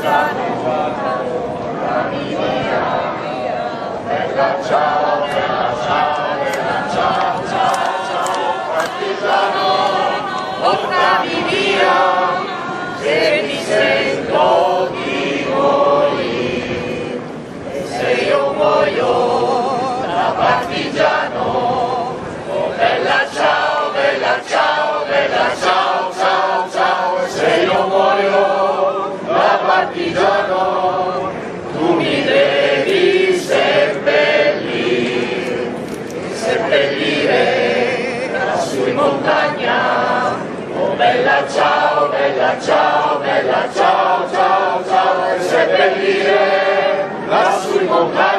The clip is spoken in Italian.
partigiano, portami via, bella ciao, bella ciao, bella ciao, ciao, ciao, partigiano, portami via, se mi sento di morire, e se io muoio da partigiano, oh bella ciao, bella ciao, bella ciao, ciao, ciao, se io muoio da partigiano, tu mi devi seppellire lassù in montagna, oh bella ciao, bella ciao, bella ciao, ciao, ciao, seppellire lassù in montagna.